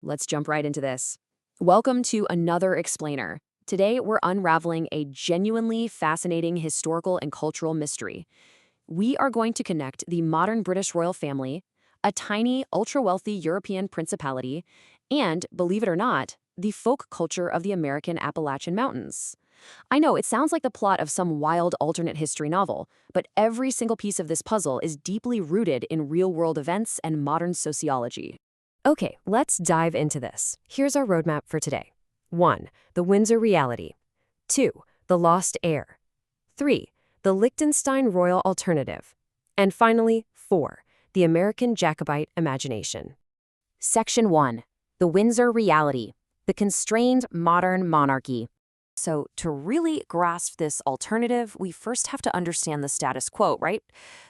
Let's jump right into this. Welcome to another explainer. Today, we're unraveling a genuinely fascinating historical and cultural mystery. We are going to connect the modern British royal family, a tiny, ultra-wealthy European principality, and, believe it or not, the folk culture of the American Appalachian Mountains. I know it sounds like the plot of some wild alternate history novel, but every single piece of this puzzle is deeply rooted in real-world events and modern sociology. Okay, let's dive into this. Here's our roadmap for today. 1. The Windsor Reality. 2. The Lost Heir. 3. The Liechtenstein Royal Alternative. And finally, 4. The American Jacobite Imagination. Section 1. The Windsor Reality. The Constrained Modern Monarchy. So, to really grasp this alternative, we first have to understand the status quo, right?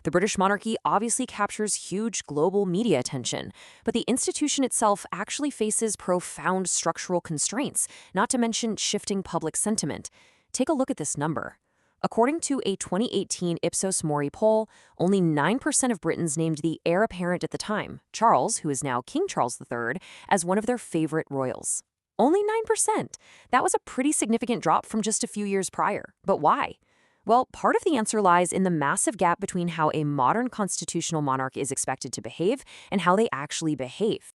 The British monarchy obviously captures huge global media attention, but the institution itself actually faces profound structural constraints, not to mention shifting public sentiment. Take a look at this number. According to a 2018 Ipsos Mori poll, only 9% of Britons named the heir apparent at the time, Charles, who is now King Charles III, as one of their favorite royals. Only 9%. That was a pretty significant drop from just a few years prior. But why? Well, part of the answer lies in the massive gap between how a modern constitutional monarch is expected to behave and how they actually behave.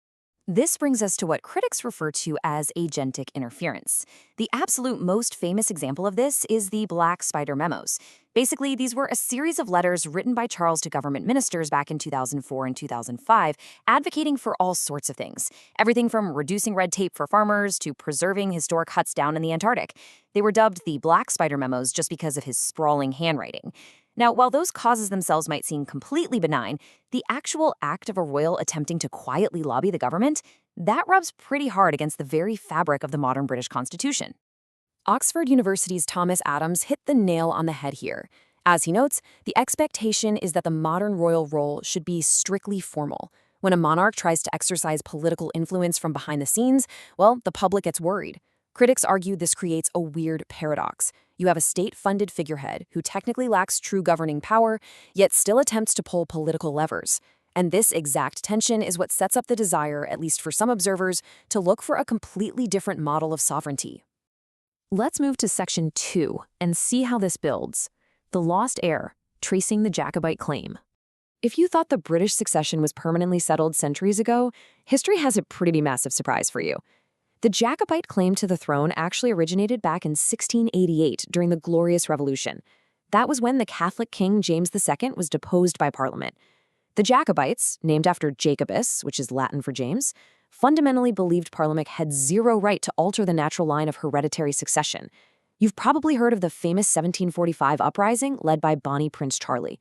This brings us to what critics refer to as agentic interference. The absolute most famous example of this is the Black Spider Memos. Basically, these were a series of letters written by Charles to government ministers back in 2004 and 2005, advocating for all sorts of things. Everything from reducing red tape for farmers to preserving historic huts down in the Antarctic. They were dubbed the Black Spider Memos just because of his sprawling handwriting. Now, while those causes themselves might seem completely benign, the actual act of a royal attempting to quietly lobby the government, that rubs pretty hard against the very fabric of the modern British Constitution. Oxford University's Thomas Adams hit the nail on the head here. As he notes, the expectation is that the modern royal role should be strictly formal. When a monarch tries to exercise political influence from behind the scenes, well, the public gets worried. Critics argue this creates a weird paradox. You have a state-funded figurehead who technically lacks true governing power, yet still attempts to pull political levers. And this exact tension is what sets up the desire, at least for some observers, to look for a completely different model of sovereignty. Let's move to Section 2 and see how this builds. The Lost Heir, Tracing the Jacobite Claim. If you thought the British succession was permanently settled centuries ago, history has a pretty massive surprise for you. The Jacobite claim to the throne actually originated back in 1688 during the Glorious Revolution. That was when the Catholic King James II was deposed by Parliament. The Jacobites, named after Jacobus, which is Latin for James, fundamentally believed Parliament had zero right to alter the natural line of hereditary succession. You've probably heard of the famous 1745 uprising led by Bonnie Prince Charlie.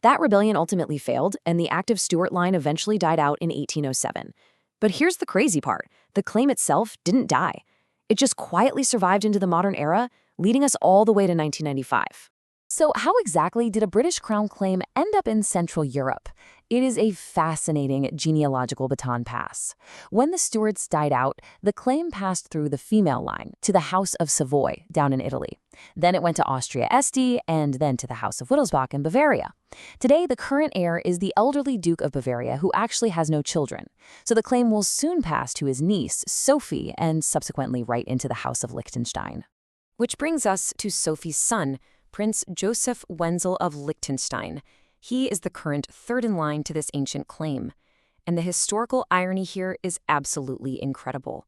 That rebellion ultimately failed, and the active Stuart line eventually died out in 1807. But here's the crazy part. The claim itself didn't die. It just quietly survived into the modern era, leading us all the way to 1995. So how exactly did a British crown claim end up in Central Europe? It is a fascinating genealogical baton pass. When the Stuarts died out, the claim passed through the female line to the House of Savoy down in Italy. Then it went to Austria-Este and then to the House of Wittelsbach in Bavaria. Today, the current heir is the elderly Duke of Bavaria who actually has no children. So the claim will soon pass to his niece, Sophie, and subsequently right into the House of Liechtenstein. Which brings us to Sophie's son, Prince Joseph Wenzel of Liechtenstein. He is the current third in line to this ancient claim. And the historical irony here is absolutely incredible.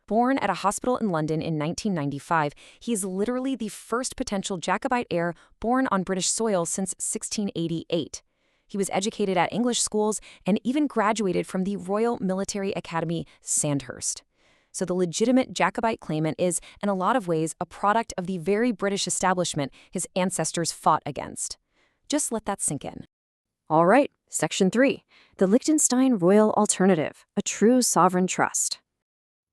Born at a hospital in London in 1995, he is literally the first potential Jacobite heir born on British soil since 1688. He was educated at English schools and even graduated from the Royal Military Academy, Sandhurst. So the legitimate Jacobite claimant is, in a lot of ways, a product of the very British establishment his ancestors fought against. Just let that sink in. All right, Section 3. The Liechtenstein Royal Alternative, a true sovereign trust.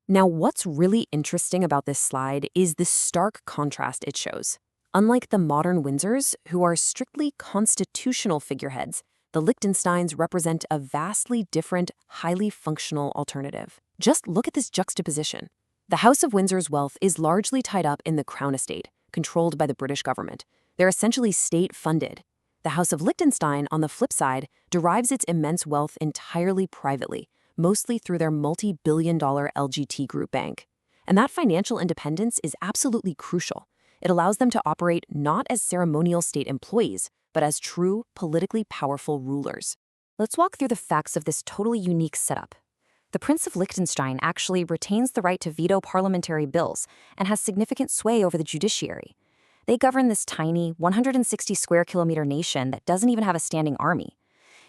Now, what's really interesting about this slide is the stark contrast it shows. Unlike the modern Windsors, who are strictly constitutional figureheads, the Liechtensteins represent a vastly different, highly functional alternative. Just look at this juxtaposition. The House of Windsor's wealth is largely tied up in the Crown Estate, controlled by the British government. They're essentially state-funded. The House of Liechtenstein, on the flip side, derives its immense wealth entirely privately, mostly through their multi-billion-dollar LGT Group bank. And that financial independence is absolutely crucial. It allows them to operate not as ceremonial state employees, but as true, politically powerful rulers. Let's walk through the facts of this totally unique setup. The Prince of Liechtenstein actually retains the right to veto parliamentary bills and has significant sway over the judiciary. They govern this tiny, 160 square kilometer nation that doesn't even have a standing army.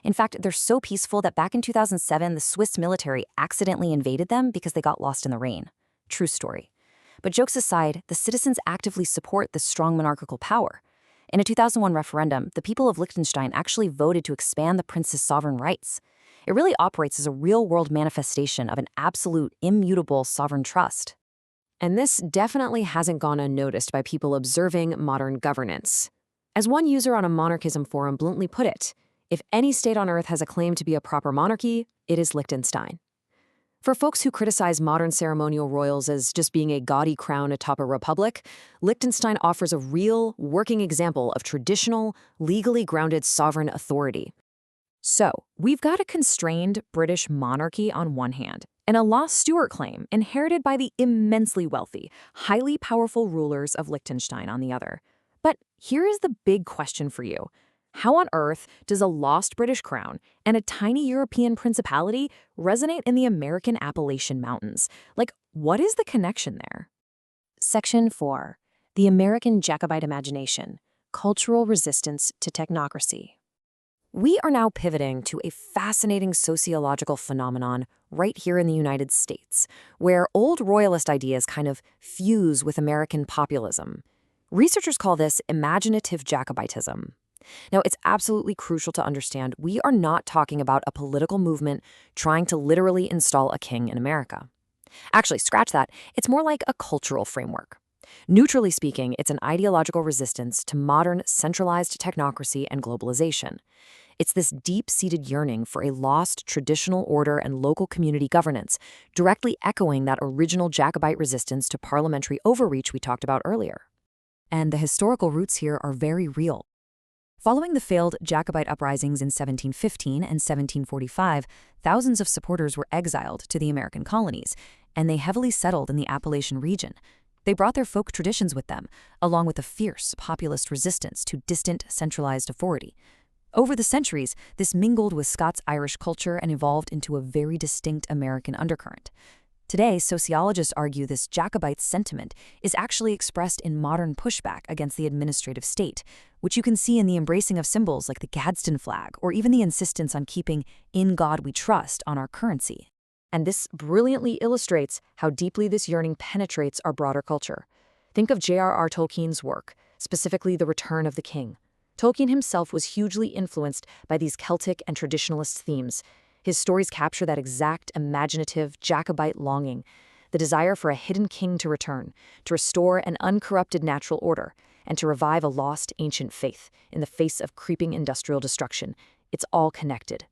In fact, they're so peaceful that back in 2007, the Swiss military accidentally invaded them because they got lost in the rain. True story. But jokes aside, the citizens actively support this strong monarchical power. In a 2001 referendum, the people of Liechtenstein actually voted to expand the prince's sovereign rights. It really operates as a real-world manifestation of an absolute, immutable sovereign trust. And this definitely hasn't gone unnoticed by people observing modern governance. As one user on a monarchism forum bluntly put it, if any state on earth has a claim to be a proper monarchy, it is Liechtenstein. For folks who criticize modern ceremonial royals as just being a gaudy crown atop a republic, Liechtenstein offers a real, working example of traditional, legally grounded sovereign authority. So, we've got a constrained British monarchy on one hand, and a lost Stuart claim inherited by the immensely wealthy, highly powerful rulers of Liechtenstein on the other. But here is the big question for you. How on earth does a lost British crown and a tiny European principality resonate in the American Appalachian Mountains? Like, what is the connection there? Section 4. The American Jacobite Imagination, Cultural Resistance to Technocracy. We are now pivoting to a fascinating sociological phenomenon right here in the United States, where old royalist ideas kind of fuse with American populism. Researchers call this imaginative Jacobitism. Now, it's absolutely crucial to understand we are not talking about a political movement trying to literally install a king in America. Actually, scratch that. It's more like a cultural framework. Neutrally speaking, it's an ideological resistance to modern centralized technocracy and globalization. It's this deep-seated yearning for a lost traditional order and local community governance, directly echoing that original Jacobite resistance to parliamentary overreach we talked about earlier. And the historical roots here are very real. Following the failed Jacobite uprisings in 1715 and 1745, thousands of supporters were exiled to the American colonies, and they heavily settled in the Appalachian region. They brought their folk traditions with them, along with a fierce populist resistance to distant, centralized authority. Over the centuries, this mingled with Scots-Irish culture and evolved into a very distinct American undercurrent. Today, sociologists argue this Jacobite sentiment is actually expressed in modern pushback against the administrative state, which you can see in the embracing of symbols like the Gadsden flag or even the insistence on keeping "in God we trust" on our currency. And this brilliantly illustrates how deeply this yearning penetrates our broader culture. Think of J.R.R. Tolkien's work, specifically The Return of the King. Tolkien himself was hugely influenced by these Celtic and traditionalist themes. His stories capture that exact imaginative Jacobite longing, the desire for a hidden king to return, to restore an uncorrupted natural order, and to revive a lost ancient faith in the face of creeping industrial destruction. It's all connected.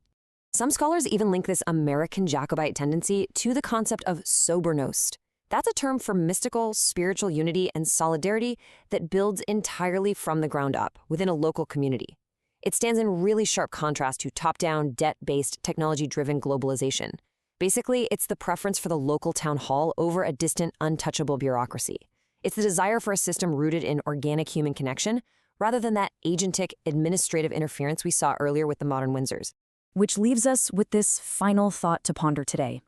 Some scholars even link this American Jacobite tendency to the concept of sobernost. That's a term for mystical, spiritual unity and solidarity that builds entirely from the ground up within a local community. It stands in really sharp contrast to top-down, debt-based, technology-driven globalization. Basically, it's the preference for the local town hall over a distant, untouchable bureaucracy. It's the desire for a system rooted in organic human connection, rather than that agentic, administrative interference we saw earlier with the modern Windsors. Which leaves us with this final thought to ponder today.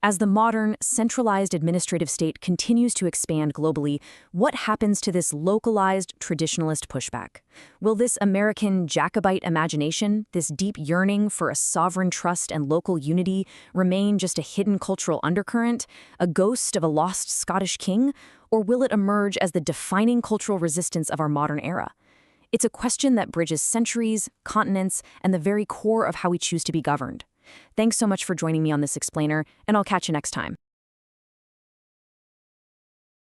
As the modern, centralized administrative state continues to expand globally, what happens to this localized, traditionalist pushback? Will this American Jacobite imagination, this deep yearning for a sovereign trust and local unity, remain just a hidden cultural undercurrent, a ghost of a lost Scottish king? Or will it emerge as the defining cultural resistance of our modern era? It's a question that bridges centuries, continents, and the very core of how we choose to be governed. Thanks so much for joining me on this explainer, and I'll catch you next time.